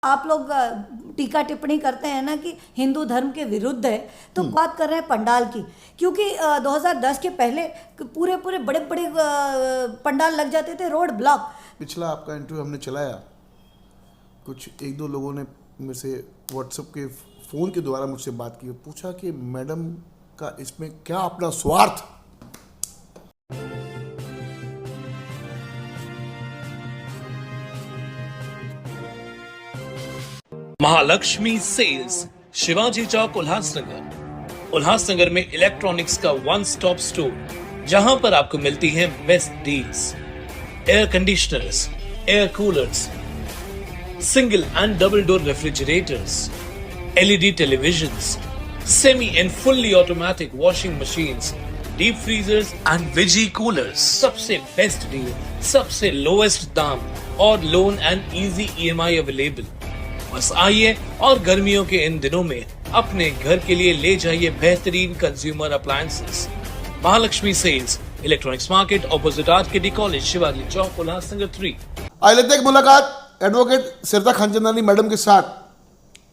आप लोग टीका टिप्पणी करते हैं ना कि हिंदू धर्म के विरुद्ध है, तो बात कर रहे हैं पंडाल की, क्योंकि 2010 के पहले पूरे पूरे बड़े बड़े पंडाल लग जाते थे, रोड ब्लॉक। पिछला आपका इंटरव्यू हमने चलाया, कुछ एक दो लोगों ने मेरे से व्हाट्सएप के फ़ोन के द्वारा मुझसे बात की, पूछा कि मैडम का इसमें क्या अपना स्वार्थ। महालक्ष्मी सेल्स, शिवाजी चौक, उल्लासनगर। उल्लासनगर में इलेक्ट्रॉनिक्स का वन स्टॉप स्टोर, जहां पर आपको मिलती है best deals. Air conditioners, air coolers, single and double door refrigerators, LED televisions, semi and fully automatic washing machines, deep freezers and veggie coolers. सबसे बेस्ट डील, सबसे lowest दाम और loan and easy EMI available. बस आइए और गर्मियों के इन दिनों में अपने घर के लिए ले जाइए बेहतरीन consumer appliances. Mahalakshmi sales, electronics market, opposite RKD college, Shivaji Chowk, Ulhasnagar 3। आज लेते हैं एक मुलाकात एडवोकेट सरिता खानचंदानी मैडम के साथ,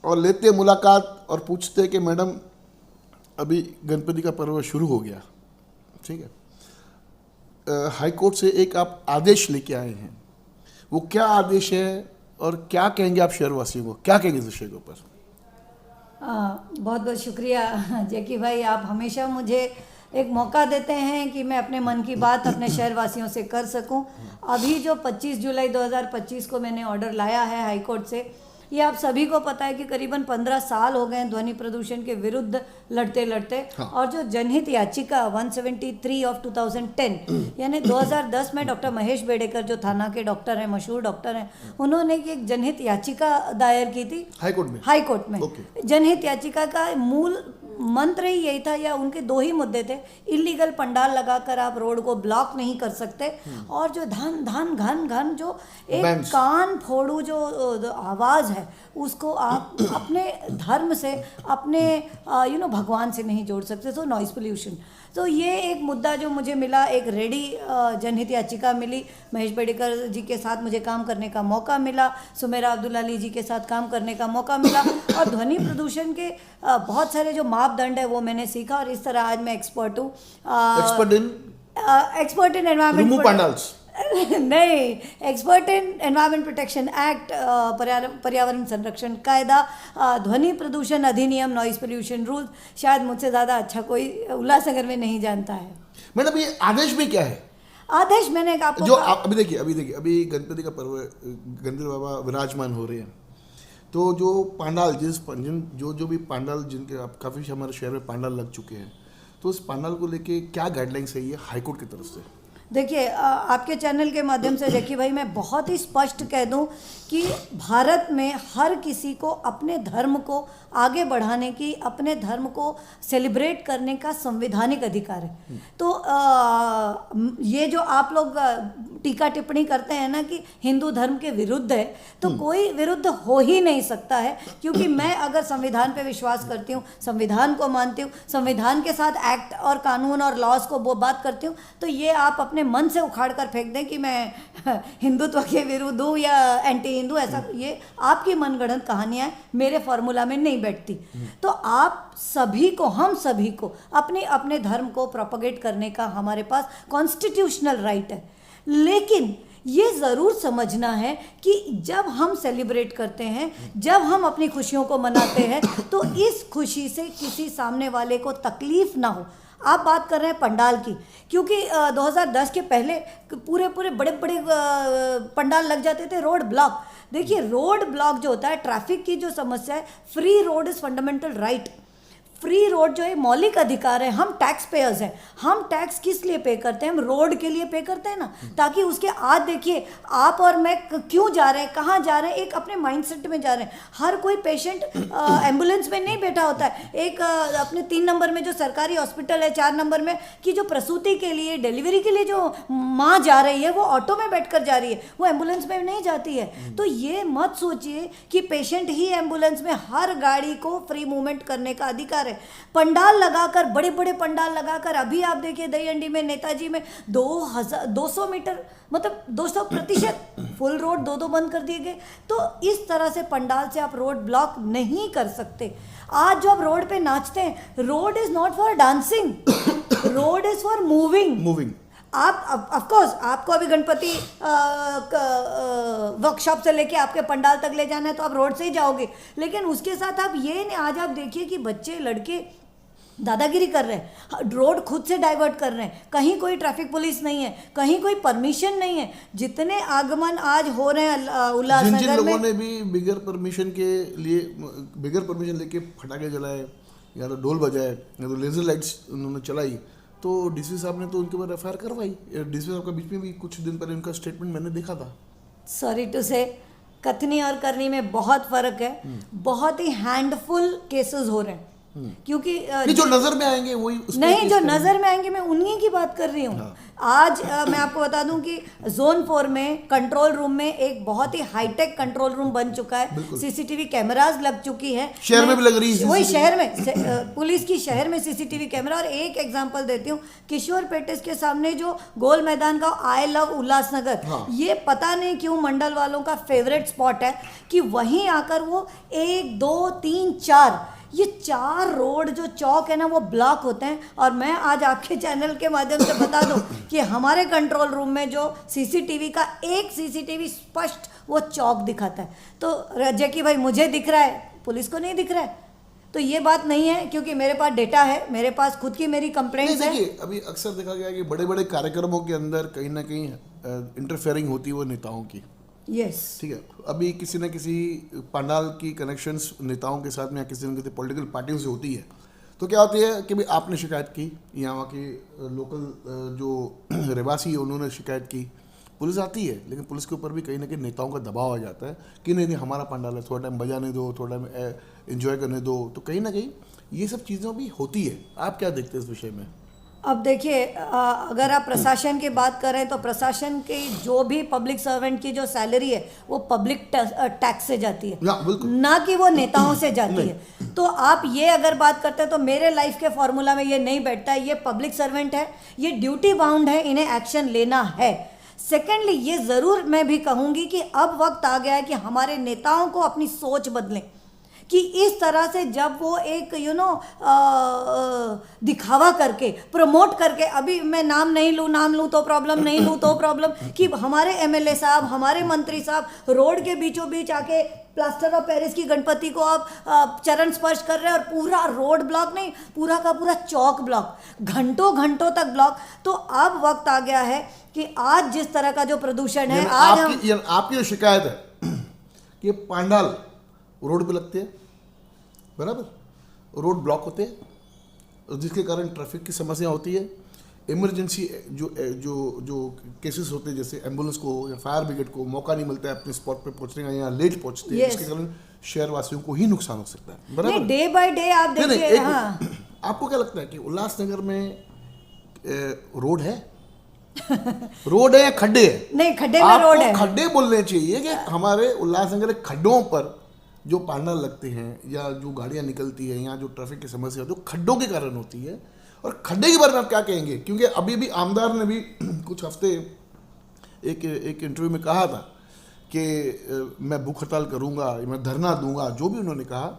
और लेते हैं मुलाकात और पूछते हैं कि मैडम अभी गणपति का पर्व शुरू हो गया, ठीक है, हाई कोर्ट से एक आप आदेश लेके आए हैं, वो क्या आदेश है और क्या कहेंगे आप शहरवासियों को, क्या कहेंगे इस विषय के ऊपर? बहुत बहुत शुक्रिया जैकी भाई, आप हमेशा मुझे एक मौका देते हैं कि मैं अपने मन की बात अपने शहरवासियों से कर सकूं। अभी जो 25 जुलाई 2025 को मैंने ऑर्डर लाया है हाई कोर्ट से, ये आप सभी को पता है कि करीबन 15 साल हो गए ध्वनि प्रदूषण के विरुद्ध लड़ते लड़ते। हाँ। और जो जनहित याचिका 173 ऑफ 2010 यानी 2010 में डॉक्टर महेश बेडेकर जो थाना के डॉक्टर हैं, मशहूर डॉक्टर हैं, उन्होंने एक जनहित याचिका दायर की थी हाई कोर्ट में। जनहित याचिका का मूल मंत्र ही यही था, या उनके दो ही मुद्दे थे। इलीगल पंडाल लगाकर आप रोड को ब्लॉक नहीं कर सकते, और जो धन धन घन घन जो एक कान फोड़ू जो आवाज़ है, उसको आप अपने धर्म से, अपने भगवान से नहीं जोड़ सकते। तो नॉइस पोल्यूशन, तो ये एक मुद्दा जो मुझे मिला, एक रेडी जनहित याचिका मिली। महेश बेडेकर जी के साथ मुझे काम करने का मौका मिला, सुमेरा अब्दुल अली जी के साथ काम करने का मौका मिला, और ध्वनि प्रदूषण के बहुत सारे जो मापदंड है वो मैंने सीखा, और इस तरह आज मैं एक्सपर्ट हूँ। एक्सपर्ट इन एनवायरमेंट नहीं, expert in environment protection act, पर्यावरण संरक्षण कायदा, ध्वनि प्रदूषण अधिनियम, नॉइस पोल्यूशन रूल, शायद मुझसे ज़्यादा अच्छा कोई उल्लासनगर में नहीं जानता है। मैडम ये आदेश में क्या है? आदेश मैंने आपको जो अभी देखिए अभी गणपति का पर्व, गणपति बाबा विराजमान हो रहे हैं, तो जो पांडाल जो भी पांडाल जिनके आप काफ़ी हमारे शहर में पांडाल लग चुके हैं, तो उस पांडाल को लेके क्या गाइडलाइंस है ये हाईकोर्ट की तरफ से? देखिए, आपके चैनल के माध्यम से जैकी भाई मैं बहुत ही स्पष्ट कह दूं कि भारत में हर किसी को अपने धर्म को आगे बढ़ाने की, अपने धर्म को सेलिब्रेट करने का संवैधानिक अधिकार है। तो ये जो आप लोग टीका टिप्पणी करते हैं ना कि हिंदू धर्म के विरुद्ध है, तो कोई विरुद्ध हो ही नहीं सकता है, क्योंकि मैं अगर संविधान पे विश्वास करती हूँ, संविधान को मानती हूँ, संविधान के साथ एक्ट और कानून और लॉज को वो बात करती हूँ, तो ये आप अपने मन से उखाड़ कर फेंक दें कि मैं हिंदुत्व के विरुद्ध हूँ या एंटी हिंदू, ऐसा ये आपकी मनगढ़ंत कहानियाँ मेरे फॉर्मूला में नहीं बैठती। तो आप सभी को, हम सभी को अपने अपने धर्म को प्रोपगेट करने का हमारे पास कॉन्स्टिट्यूशनल राइट है, लेकिन ये ज़रूर समझना है कि जब हम सेलिब्रेट करते हैं, जब हम अपनी खुशियों को मनाते हैं, तो इस खुशी से किसी सामने वाले को तकलीफ ना हो। आप बात कर रहे हैं पंडाल की, क्योंकि 2010 के पहले पूरे पूरे बड़े बड़े पंडाल लग जाते थे, रोड ब्लॉक। देखिए, रोड ब्लॉक जो होता है, ट्रैफिक की जो समस्या है, free road is fundamental right. Free road जो है मौलिक अधिकार है। हम टैक्स पेयर्स हैं, हम टैक्स किस लिए पे करते हैं? हम रोड के लिए पे करते हैं ना, ताकि उसके आज देखिए आप और मैं क्यों जा रहे हैं, कहाँ जा रहे हैं, एक अपने माइंडसेट में जा रहे हैं। हर कोई पेशेंट एम्बुलेंस में नहीं बैठा होता है। एक अपने 3 नंबर में जो सरकारी हॉस्पिटल है, 4 नंबर में कि जो प्रसूति के लिए, डिलीवरी के लिए जो माँ जा रही है, वो ऑटो में बैठ कर जा रही है, वो एम्बुलेंस में नहीं जाती है। तो ये मत सोचिए कि पेशेंट ही एम्बुलेंस में, हर गाड़ी को फ्री मूवमेंट करने का अधिकार रहे, पंडाल लगाकर, बड़े बड़े पंडाल लगाकर। अभी आप देखिए दहीहंडी में, नेताजी में 200 मीटर, मतलब 200% फुल रोड 2 बंद कर दिए गए। तो इस तरह से पंडाल से आप रोड ब्लॉक नहीं कर सकते। आज जो आप रोड पे नाचते हैं, road is not for dancing, road is for moving. आप ऑफ कोर्स आपको अभी गणपति वर्कशॉप से लेके आपके पंडाल तक ले जाना है तो आप रोड से ही जाओगे, लेकिन उसके साथ आप ये नहीं, आज आप देखिए कि बच्चे लड़के दादागिरी कर रहे हैं, रोड खुद से डाइवर्ट कर रहे हैं, कहीं कोई ट्रैफिक पुलिस नहीं है, कहीं कोई परमिशन नहीं है। जितने आगमन आज हो रहे हैं उल्लासनगर जिन में, लोगों ने भी बिगर परमिशन लेके फटाके जलाए, या तो ढोल बजाए, या तो लेजर लाइट्स उन्होंने चलाई, तो डीसी साहब ने तो उनके ऊपर एफआईआर करवाई। डीसी साहब का बीच में भी कुछ दिन पहले उनका स्टेटमेंट मैंने देखा था। सॉरी टू से, कथनी और करनी में बहुत फर्क है। बहुत ही हैंडफुल केसेस हो रहे हैं, क्योंकि जो नजर में आएंगे वही नहीं, जो नजर में आएंगे मैं उन्हीं की बात कर रही हूँ। हाँ। आज मैं आपको बता दूं कि जोन 4 में कंट्रोल रूम में एक बहुत ही हाईटेक कंट्रोल रूम बन चुका है, सीसीटीवी कैमरास लग चुकी है, शहर में भी लग रही है, वही शहर में पुलिस की शहर में सीसीटीवी कैमरा। और एक एग्जांपल देती हूँ, किशोर पेटिस के सामने जो गोल मैदान का आई लव उल्लासनगर, हाँ। ये पता नहीं क्यों मंडल वालों का फेवरेट स्पॉट है कि वहीं आकर वो 1 2 3 4 ये 4 रोड जो चौक है ना वो ब्लॉक होते हैं। और मैं आज आपके चैनल के माध्यम से बता दूं कि हमारे कंट्रोल रूम में जो सीसीटीवी का एक सीसीटीवी स्पष्ट वो चौक दिखाता है। तो जैकी भाई मुझे दिख रहा है, पुलिस को नहीं दिख रहा है, तो ये बात नहीं है, क्योंकि मेरे पास डेटा है, मेरे पास खुद की मेरी कंप्लेंट्स है। देखिए अभी अक्सर देखा गया कि बड़े बड़े कार्यक्रमों के अंदर कहीं ना कहीं इंटरफेयरिंग होती है वो नेताओं की। यस, ठीक है। अभी किसी न किसी पंडाल की कनेक्शंस नेताओं के साथ में या किसी न किसी पॉलिटिकल पार्टियों से होती है, तो क्या होती है कि भाई आपने शिकायत की, या वहाँ के लोकल जो रहवासी है उन्होंने शिकायत की, पुलिस आती है, लेकिन पुलिस के ऊपर भी कहीं ना कहीं नेताओं का दबाव आ जाता है कि नहीं हमारा पंडाल है, थोड़ा टाइम बजाने दो, थोड़ा टाइम एंजॉय करने दो। तो कहीं ना कहीं ये सब चीज़ें भी होती है। आप क्या देखते हैं इस विषय में? अब देखिए, अगर आप प्रशासन की बात करें तो प्रशासन की जो भी पब्लिक सर्वेंट की जो सैलरी है वो पब्लिक टैक्स से जाती है, ना कि वो नेताओं से जाती है। तो आप ये अगर बात करते हैं तो मेरे लाइफ के फॉर्मूला में ये नहीं बैठता है। ये पब्लिक सर्वेंट है, ये ड्यूटी बाउंड है, इन्हें एक्शन लेना है। सेकेंडली, ये ज़रूर मैं भी कहूँगी कि अब वक्त आ गया है कि हमारे नेताओं को अपनी सोच बदलें, कि इस तरह से जब वो एक दिखावा करके, प्रमोट करके, अभी मैं नाम लूँ तो प्रॉब्लम, नहीं लूँ तो प्रॉब्लम, कि हमारे एमएलए साहब, हमारे मंत्री साहब रोड के बीचों बीच आके प्लास्टर ऑफ पेरिस की गणपति को आप चरण स्पर्श कर रहे हैं, और पूरा रोड ब्लॉक नहीं, पूरा का पूरा चौक ब्लॉक, घंटों तक ब्लॉक। तो अब वक्त आ गया है कि आज जिस तरह का जो प्रदूषण है, आज आपकी जो शिकायत है कि पंडाल रोड पे लगते हैं, बराबर, रोड ब्लॉक होते हैं, जिसके कारण ट्रैफिक की समस्या होती है। इमरजेंसी जो केसेस होते हैं, जैसे एम्बुलेंस को या फायर ब्रिगेड को मौका नहीं मिलता है अपने स्पॉट पे पहुंचने का, या लेट पहुंचते हैं, जिसके कारण शहर वासियों को ही नुकसान हो सकता है, बराबर। डे बाय डे आप देखिए। हाँ। आपको क्या लगता है कि उल्लासनगर में रोड है रोड है या खड्डे है? नहीं, खड्डे में रोड है। खड्डे बोलने चाहिए कि हमारे उल्लासनगर खड्डों पर जो पंडाल लगते हैं या जो गाड़ियां निकलती है, या जो ट्रैफिक की समस्या जो खड्डों के कारण होती है, और खड्डे के बारे में आप क्या कहेंगे? क्योंकि अभी भी आमदार ने भी कुछ हफ्ते एक इंटरव्यू में कहा था कि मैं भूख हड़ताल करूंगा, मैं धरना दूंगा, जो भी उन्होंने कहा।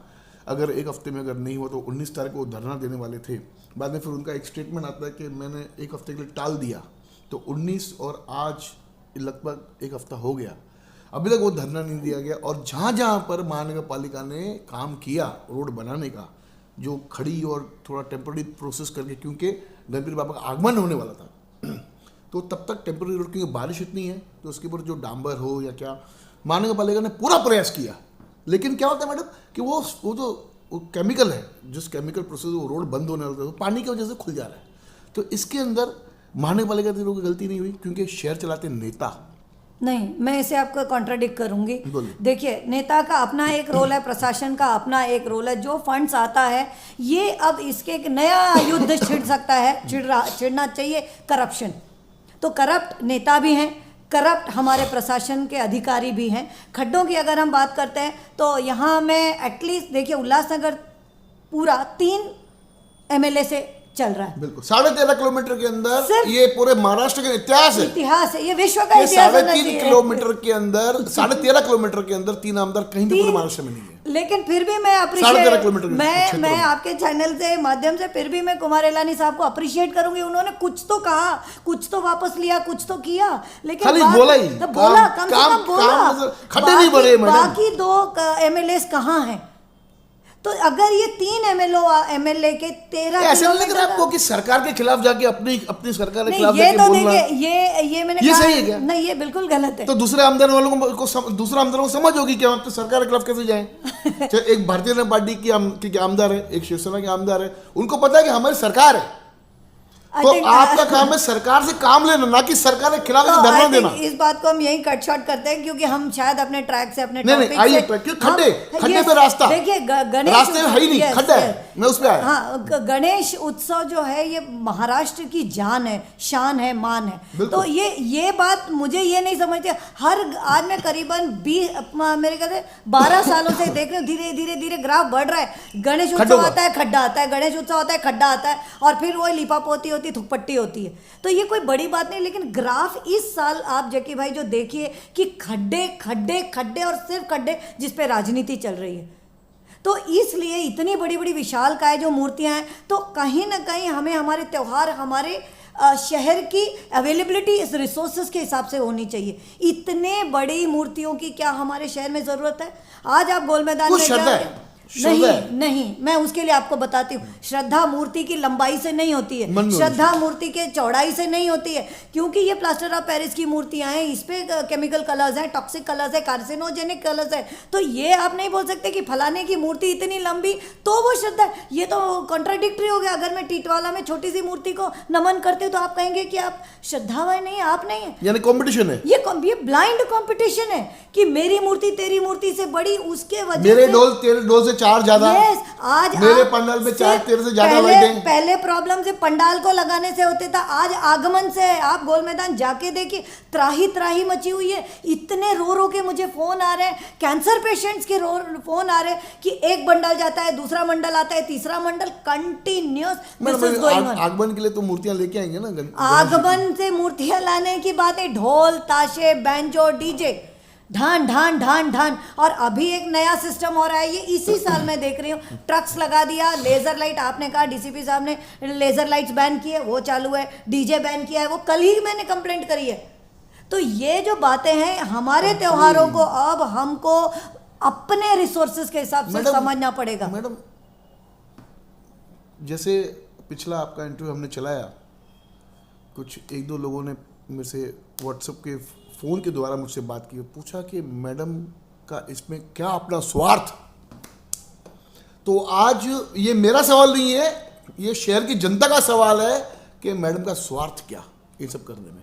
अगर एक हफ्ते में अगर नहीं हुआ तो 19 तारीख को धरना देने वाले थे। बाद में फिर उनका एक स्टेटमेंट आता है कि मैंने एक हफ्ते के लिए टाल दिया। तो 19 और आज लगभग एक हफ्ता हो गया, अभी तक वो धरना नहीं दिया गया। और जहाँ जहाँ पर महानगर पालिका ने काम किया रोड बनाने का, जो खड़ी और थोड़ा टेम्पररी प्रोसेस करके, क्योंकि गणपति बाबा का आगमन होने वाला था तो तब तक टेम्पररी रोड, क्योंकि बारिश इतनी है तो उसके ऊपर जो डांबर हो या क्या, महानगर पालिका ने पूरा प्रयास किया। लेकिन क्या होता है मैडम कि वो जो केमिकल है, जिस केमिकल प्रोसेस वो रोड बंद होने वाला था, पानी की वजह से खुल जा रहा है। तो इसके अंदर महानगर पालिका की गलती नहीं हुई, क्योंकि शहर चलाते नेता। नहीं, मैं इसे आपको कॉन्ट्राडिक्ट करूंगी। देखिए, नेता का अपना एक रोल है, प्रशासन का अपना एक रोल है। जो फंड्स आता है, ये अब इसके एक नया युद्ध छिड़ सकता है, छिड़ना चाहिए करप्शन। तो करप्ट नेता भी हैं, करप्ट हमारे प्रशासन के अधिकारी भी हैं। खड्डों की अगर हम बात करते हैं तो यहाँ में एटलीस्ट देखिए, उल्लासनगर पूरा 3 MLA से चल रहा है। बिल्कुल 13.5 किलोमीटर के अंदर सिर्फ ये पूरे महाराष्ट्र का इतिहास है। इतिहास है, ये विश्व का ये इतिहास होना 3.5 चाहिए। किलोमीटर के अंदर 13.5 किलोमीटर के अंदर 3 आमदार कहीं भी पूरे महाराष्ट्र में नहीं है। लेकिन फिर भी मैं 13.5 किलोमीटर के क्षेत्र मैं में। आपके चैनल से माध्यम से फिर भी मैं कुमार इलानी साहब को अप्रिशिएट करूंगी। उन्होंने कुछ तो कहा, कुछ तो वापस लिया, कुछ तो किया, लेकिन खाली बोला ही, तो बोला, काम- कम से कम काम- बोला। काम खड्डे नहीं भरे मैडम। बाकी 2 MLAs कहाँ हैं? तो अगर ये 3 MLA के 13 ऐसा नहीं लग किलोमीटर रहा आपको कि सरकार के खिलाफ जाके अपनी सरकार के नहीं, खिलाफ ये जाके तो बोलना? देखिए, ये मैंने ये कहा सही है क्या? नहीं, ये बिल्कुल गलत है। तो दूसरे आमदार वालों दूसरा आमदारों को समझ होगी कि हम तो सरकार के खिलाफ कैसे जाएं। चाहे एक भारतीय जनता पार्टी की आमदार है, एक शिवसेना के आमदार है, उनको पता है कि हमारी सरकार है, I तो think- आपका काम है सरकार से काम लेना, ना कि सरकार के खिलाफ तो धरना I think देना। इस बात को हम यहीं कट शॉर्ट करते हैं, क्योंकि हम शायद अपने ट्रैक से अपने नहीं, नहीं, topic आइए से- ट्रैक, क्यों? हम- खड्डे yes, पे रास्ता। देखिए गणेश रास्ते में है ही नहीं, yes, खड्डा है। yes। मैं उस पे आया। हाँ, गणेश उत्सव जो है ये महाराष्ट्र की जान है, शान है, मान है। बिल्कुल। तो ये बात मुझे ये नहीं समझती। आज मैं करीबन 20 मेरे ख्याल से 12 सालों से देख रही हूँ, धीरे धीरे धीरे ग्राफ बढ़ रहा है। गणेश खड्डों उत्सव का। आता है, खड्डा आता है, गणेश उत्सव आता है, खड्डा आता है, और फिर वो लिपापोती होती है, थुकपट्टी होती है। तो ये कोई बड़ी बात नहीं, लेकिन ग्राफ इस साल आप जकी भाई जो देखिए कि खड्डे खड्डे खड्डे और सिर्फ खड्डे, जिस पे राजनीति चल रही है। तो इसलिए इतनी बड़ी बड़ी विशालकाय जो मूर्तियां हैं, तो कहीं ना कहीं हमें हमारे त्यौहार, हमारे शहर की अवेलेबिलिटी इस रिसोर्सेज के हिसाब से होनी चाहिए। इतने बड़ी मूर्तियों की क्या हमारे शहर में ज़रूरत है? आज आप गोल मैदान कुछ में श्रद्धा जाके- है, श्रद्धा है। नहीं, मैं उसके लिए आपको बताती हूँ। श्रद्धा मूर्ति की लंबाई से नहीं होती मन है, में श्रद्धा मूर्ति के चौड़ाई से नहीं होती है, क्योंकि ये प्लास्टर ऑफ पेरिस की मूर्तियां हैं, इस पे केमिकल कलर्स हैं, टॉक्सिक कलर्स है, कार्सिनोजेनिक कलर्स है। तो ये आप नहीं बोल सकते कि फलाने की मूर्ति इतनी लंबी तो वो श्रद्धा है। ये तो कॉन्ट्राडिक्टरी हो गया। अगर मैं टीटवाला में छोटी सी मूर्ति को नमन करती हूँ तो आप कहेंगे कि आप श्रद्धावान नहीं है, आप नहीं है। यानी कंपटीशन है। ये ब्लाइंड कंपटीशन है कि मेरी मूर्ति तेरी मूर्ति से बड़ी, उसके वजह मेरे से डोल तेरे डोल से 4 ज्यादा। Yes, आज मेरे आप पंडाल में सिर्फ 4 तेरे से ज्यादा पहले लाइटें। पहले प्रॉब्लम से पंडाल को लगाने से होते था, आज आगमन से है। आप गोल मैदान जाके देखिए, त्राही त्राही मची हुई है। इतने रो रो के मुझे फोन आ रहे हैं, कैंसर पेशेंट्स के फोन आ रहे हैं कि एक बंडल जाता है, दूसरा मंडल आता है, तीसरा मंडल, continuous this is going on. आगमन के लिए तो मूर्तियां लेके आएंगे ना आगमन से मूर्तियां लाने की बात है, ढोल ताशे बैंजो डीजे, ढान ढान ढान ढान। और अभी एक नया सिस्टम हो रहा है, ये इसी साल मैं देख रही हूँ, ट्रक्स लगा दिया, लेजर लाइट, आपने कहा डीसीपी साहब ने लेजर लाइट्स बैन किए, वो चालू है, डीजे बैन किया है, वो कल ही मैंने कंप्लेंट करी है। तो ये जो बातें हैं, हमारे त्योहारों को अब हमको अपने रिसोर्सेज के हिसाब से समझना पड़ेगा। मैडम, जैसे पिछला आपका इंटरव्यू हमने चलाया, कुछ 1-2 लोगों ने मेरे से व्हाट्सएप के फ़ोन के द्वारा मुझसे बात की, पूछा कि मैडम का इसमें क्या अपना स्वार्थ। तो आज ये मेरा सवाल नहीं है, ये शहर की जनता का सवाल है कि मैडम का स्वार्थ क्या ये सब करने में।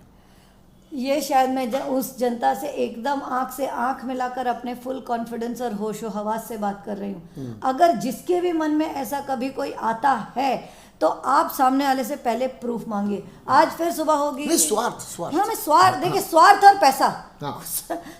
ये शायद मैं उस जनता से एकदम आंख से आंख मिलाकर अपने फुल कॉन्फिडेंस और होशो हवास से बात कर रही हूँ। अगर जिसके भी मन में ऐसा कभी कोई आता है तो आप सामने वाले से पहले प्रूफ मांगिए। आज फिर सुबह होगी। नहीं, स्वार्थ। हाँ, मैं स्वार्थ, देखिए स्वार्थ और पैसा। हाँ।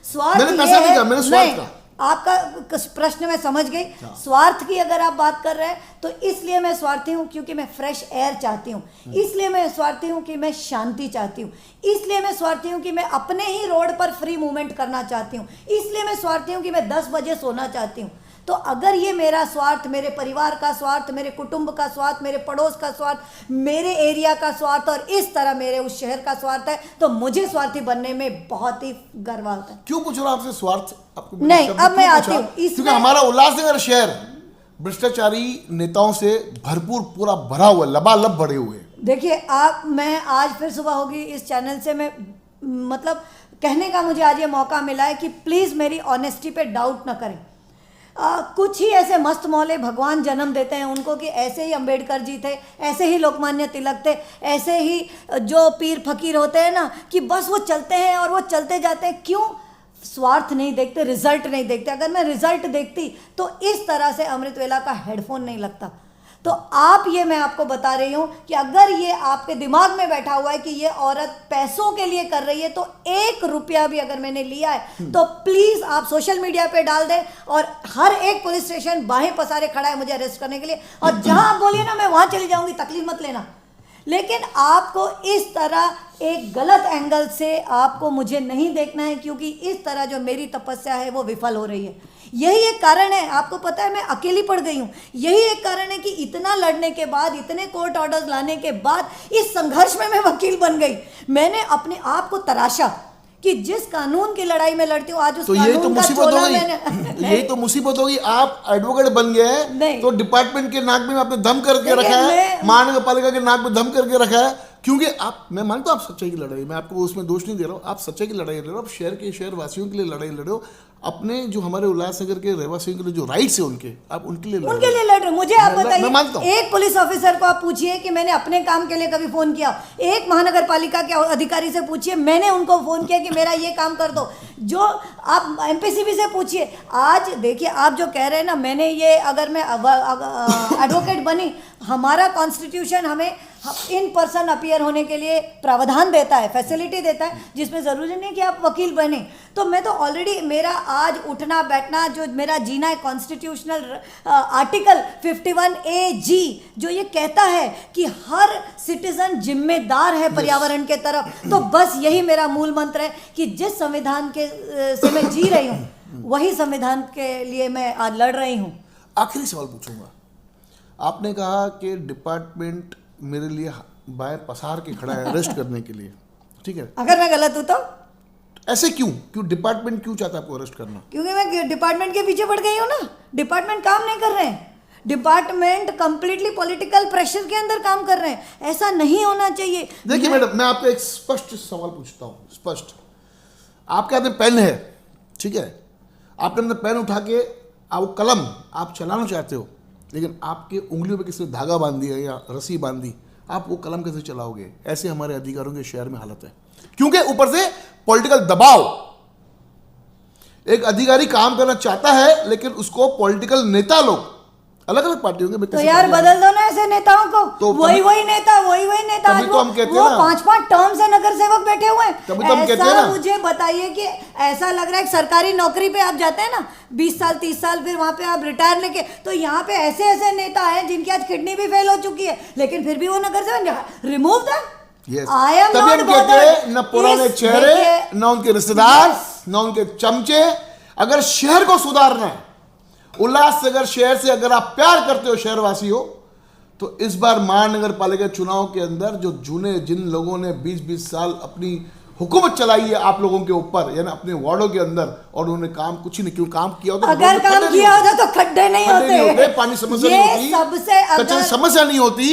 स्वार्थ मैंने ये पैसा नहीं है- कहा, मैंने स्वार्थ नहीं, कहा। आपका प्रश्न मैं समझ गई। स्वार्थ की अगर आप बात कर रहे हैं तो इसलिए मैं स्वार्थी हूँ क्योंकि मैं फ्रेश एयर चाहती हूँ, इसलिए मैं स्वार्थी हूँ कि मैं शांति चाहती हूँ, इसलिए मैं स्वार्थी हूँ कि मैं अपने ही रोड पर फ्री मूवमेंट करना चाहती हूँ, इसलिए मैं स्वार्थी हूँ कि मैं 10 बजे सोना चाहती हूँ। तो अगर ये मेरा स्वार्थ, मेरे परिवार का स्वार्थ, मेरे कुटुंब का स्वार्थ, मेरे पड़ोस का स्वार्थ, मेरे एरिया का स्वार्थ और इस तरह मेरे उस शहर का स्वार्थ है, तो मुझे स्वार्थी बनने में बहुत ही गर्व आता है। क्यों पूछ रहा हूं आपसे स्वार्थ? आपको नहीं, शब्द अब क्यों मैं आती पूछा? हूँ इसमें। क्योंकि हमारा उल्लासनगर शहर भ्रष्टाचारी नेताओं से भरपूर पूरा भरा हुआ, लबालब भरे हुए। देखिए मैं आज फिर सुबह होगी इस चैनल से, मैं मतलब कहने का मुझे आज ये मौका मिला है कि प्लीज़ मेरी ऑनेस्टी पे डाउट ना करें। कुछ ही ऐसे मस्त मौले भगवान जन्म देते हैं उनको कि ऐसे ही अंबेडकर जी थे, ऐसे ही लोकमान्य तिलक थे, ऐसे ही जो पीर फकीर होते हैं ना कि बस वो चलते हैं और वो चलते जाते हैं। क्यों? स्वार्थ नहीं देखते, रिजल्ट नहीं देखते। अगर मैं रिजल्ट देखती तो इस तरह से अमृत वेला का हेडफोन नहीं लगता। तो आप ये मैं आपको बता रही हूँ कि अगर ये आपके दिमाग में बैठा हुआ है कि ये औरत पैसों के लिए कर रही है, तो 1 रुपया भी अगर मैंने लिया है तो प्लीज आप सोशल मीडिया पे डाल दें, और हर एक पुलिस स्टेशन बाहें पसारे खड़ा है मुझे अरेस्ट करने के लिए, और जहां आप बोलिए ना मैं वहां चली जाऊंगी, तकलीफ मत लेना। लेकिन आपको इस तरह एक गलत एंगल से आपको मुझे नहीं देखना है, क्योंकि इस तरह जो मेरी तपस्या है वो विफल हो रही है। यही एक कारण है, आपको पता है मैं अकेली पड़ गई हूँ, यही एक कारण है कि इतना लड़ने के बाद, इतने कोर्ट ऑर्डर्स लाने के बाद, इस संघर्ष में मैं वकील बन गई। मैंने अपने आप को तराशा कि जिस कानून की लड़ाई में लड़ती हूँ, आज उस तो यही तो कानून का मुसीबत हो चोला गई, मैंने यही तो मुसीबत हो गई। आप एडवोकेट बन गए नहीं। तो डिपार्टमेंट के नाक में आपने दम करके देखिए, रखा है, मैं- महानगर पालिका के नाक में दम करके रखा है, क्योंकि आप, मैं मानता हूँ आप सच्चाई की लड़ाई, मैं आपको उसमें दोष नहीं दे रहा हूँ, आप सच्चाई की लड़ाई लड़ रहे हो, आप शहर वासियों के लिए लड़ाई लड़ रहे हो, अपने जो हमारे उल्लासनगर के रहवासियों के लिए जो राइट्स है उनके, आप उनके लिए लड़ उनके रहे हो। लिए लड़ रहे हो। मुझे आप मैं मानता हूं। बताइए, एक पुलिस ऑफिसर को आप पूछिए कि मैंने अपने काम के लिए कभी फोन किया, एक महानगर पालिका के अधिकारी से पूछिए मैंने उनको फोन किया कि मेरा ये काम कर दो, जो आप एमपीसीबी से पूछिए। आज देखिए, आप जो कह रहे हैं ना, मैंने ये, अगर मैं एडवोकेट बनी, हमारा कॉन्स्टिट्यूशन हमें इन पर्सन अपीयर होने के लिए प्रावधान देता है, फैसिलिटी देता है, जिसमें ज़रूरी नहीं कि आप वकील बने। तो मैं तो ऑलरेडी, मेरा आज उठना बैठना, जो मेरा जीना है, कॉन्स्टिट्यूशनल आर्टिकल 51AG जो ये कहता है कि हर सिटीजन जिम्मेदार है पर्यावरण के तरफ, तो बस यही मेरा मूल मंत्र है कि जिस संविधान के से मैं जी रही हूँ, वही संविधान के लिए मैं आज लड़ रही हूँ। आखिरी सवाल पूछूंगा, आपने कहा कि डिपार्टमेंट मेरे लिए बाएं पसार के खड़ा है अरेस्ट करने के लिए, ठीक है, अगर मैं गलत हूँ तो, ऐसे क्यों डिपार्टमेंट क्यों चाहता है आपको अरेस्ट करना? क्योंकि मैं डिपार्टमेंट के पीछे पड़ गई हूँ ना। डिपार्टमेंट काम नहीं कर रहे हैं, डिपार्टमेंट कंप्लीटली पॉलिटिकल प्रेशर के अंदर काम कर रहे हैं, ऐसा नहीं होना चाहिए। देखिए मैडम, मैं आपको एक स्पष्ट सवाल पूछता हूँ, स्पष्ट। आपके हाथ में पेन है, ठीक है, आपने अपना पेन उठा के वो कलम आप चलाना चाहते हो, लेकिन आपके उंगलियों पे किसी ने धागा बांध दिया या रस्सी बांध दी, आप वो कलम कैसे चलाओगे? ऐसे हमारे अधिकारियों के शहर में हालत है, क्योंकि ऊपर से पॉलिटिकल दबाव। एक अधिकारी काम करना चाहता है, लेकिन उसको पॉलिटिकल नेता लोग, अलग अलग पार्टियों के, तो यार बदल दो ना ऐसे नेताओं को, तो वही नेता तभी आज तो हम कहते हैं वो ना, 5-5 टर्म से नगर सेवक बैठे हुए हैं। तभी तो हम कहते हैं ऐसा ना, मुझे बताइए कि ऐसा लग रहा है कि सरकारी नौकरी पे आप जाते हैं ना 20 साल 30 साल, फिर वहां पे आप रिटायर लेके, तो यहाँ पे ऐसे ऐसे नेता हैं जिनकी आज किडनी भी फेल हो चुकी है, लेकिन फिर भी वो नगर सेवक, remove them. Yes. I am तभी not हम कहते bothered. हैं, न पुराने चेहरे, न उनके रिश्तेदार, न उनके चमचे। अगर शहर को सुधारना है, उल्लासनगर शहर से अगर आप प्यार करते हो शहरवासी हो, तो इस बार महानगर पालिका चुनाव के अंदर जो जिन लोगों ने 20-20 साल अपनी हुकूमत चलाई है आप लोगों के ऊपर, यानी अपने वार्डों के अंदर, और उन्होंने काम कुछ ही नहीं, क्यों काम किया होता, अगर काम किया होता तो खड्डे नहीं होते, पानी समस्या नहीं होती, सबसे कचरे समस्या नहीं होती।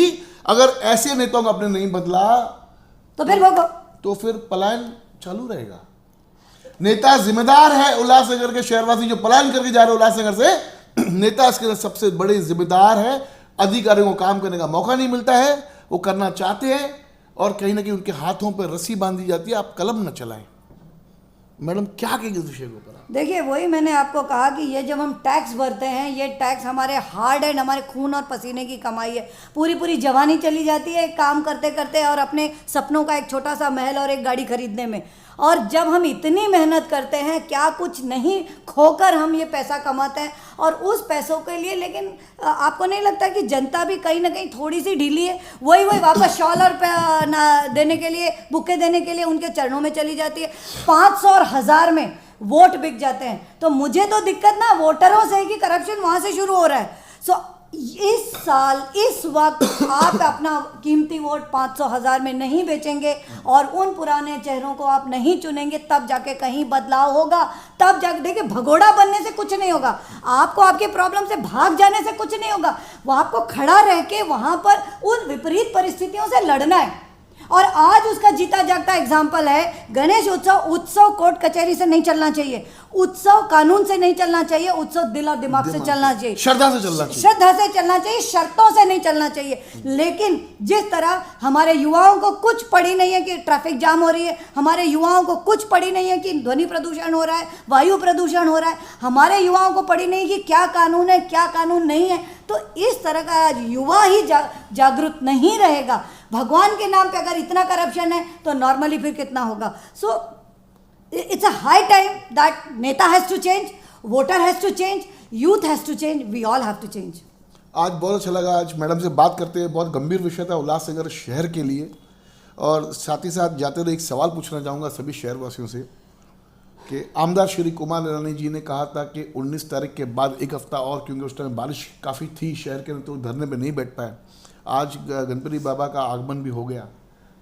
अगर ऐसे नेताओं को आपने नहीं बदला, तो फिर वो तो फिर पलायन चालू रहेगा। नेता जिम्मेदार है, उल्लासनगर के शहरवासी जो पलायन करके जा रहे हैं उल्लासनगर से, नेता इसके सबसे बड़े जिम्मेदार है। अधिकारियों को काम करने का मौका नहीं मिलता है, वो करना चाहते हैं और कहीं ना कहीं उनके हाथों पर रस्सी बांधी जाती है, आप कलम न चलाएं। मैडम क्या कहेंगे इस विषय के ऊपर? देखिए, वही मैंने आपको कहा कि ये जब हम टैक्स भरते हैं, ये टैक्स हमारे हार्ड एंड हमारे खून और पसीने की कमाई है। पूरी जवानी चली जाती है काम करते करते, और अपने सपनों का एक छोटा सा महल और एक गाड़ी खरीदने में। और जब हम इतनी मेहनत करते हैं, क्या कुछ नहीं खोकर हम ये पैसा कमाते हैं, और उस पैसों के लिए, लेकिन आपको नहीं लगता कि जनता भी कहीं ना कहीं थोड़ी सी ढीली है? वही वापस शॉल और देने के लिए, बुके देने के लिए उनके चरणों में चली जाती है। 500 और 1000 में वोट बिक जाते हैं। तो मुझे तो दिक्कत ना वोटरों से है कि करप्शन वहां से शुरू हो रहा है। सो इस साल, इस वक्त आप अपना कीमती वोट 500-1000 में नहीं बेचेंगे और उन पुराने चेहरों को आप नहीं चुनेंगे, तब जाके कहीं बदलाव होगा। तब जाके देखिए, भगोड़ा बनने से कुछ नहीं होगा, आपको आपके प्रॉब्लम से भाग जाने से कुछ नहीं होगा। वो आपको खड़ा रह के वहां पर उन विपरीत परिस्थितियों से लड़ना है। और आज उसका जीता जागता एग्जाम्पल है गणेश उत्सव। उत्सव कोर्ट कचहरी से नहीं चलना चाहिए, उत्सव कानून से नहीं चलना चाहिए, उत्सव दिल और दिमाग से चलना चाहिए, श्रद्धा से चलना चाहिए, श्रद्धा से चलना चाहिए, शर्तों से नहीं चलना चाहिए। लेकिन जिस तरह हमारे युवाओं को कुछ पड़ी नहीं है कि ट्रैफिक जाम हो रही है, हमारे युवाओं को कुछ पड़ी नहीं है कि ध्वनि प्रदूषण हो रहा है, वायु प्रदूषण हो रहा है, हमारे युवाओं को पड़ी नहीं कि क्या कानून है क्या कानून नहीं है, तो इस तरह का आज युवा ही जागरूक नहीं रहेगा। भगवान के नाम पे अगर इतना करप्शन है तो नॉर्मली फिर कितना होगा। सो it's a high time that नेता has to change, voter has to change, youth has to change, we all have to change. आज बहुत अच्छा लगा आज मैडम से बात करते हुए। बहुत गंभीर विषय था उल्लासनगर शहर के लिए, और साथ ही साथ जाते हुए एक सवाल पूछना चाहूँगा सभी शहरवासियों से कि आमदार श्री कुमार ईरानी जी ने कहा था कि 19 तारीख के बाद एक हफ्ता और, क्योंकि उस टाइम बारिश काफ़ी थी शहर के, तो धरने पे नहीं बैठ पाए। आज गणपति बाबा का आगमन भी हो गया,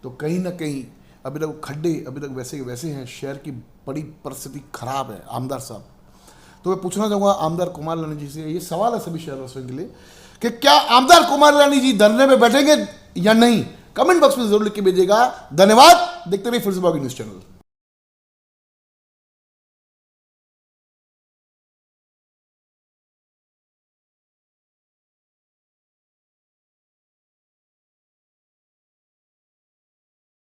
तो कहीं ना कहीं अभी तक खड्डे अभी तक वैसे के वैसे हैं, शहर की बड़ी परिस्थिति खराब है आमदार साहब। तो मैं पूछना चाहूँगा आमदार कुमार ईरानी जी से, ये सवाल है सभी शहरवासियों के लिए कि क्या आमदार कुमार ईरानी जी धरने में बैठेंगे या नहीं? कमेंट बॉक्स में जरूर लिख के भेजिएगा। धन्यवाद। देखते रहिए फिर से न्यूज़ चैनल।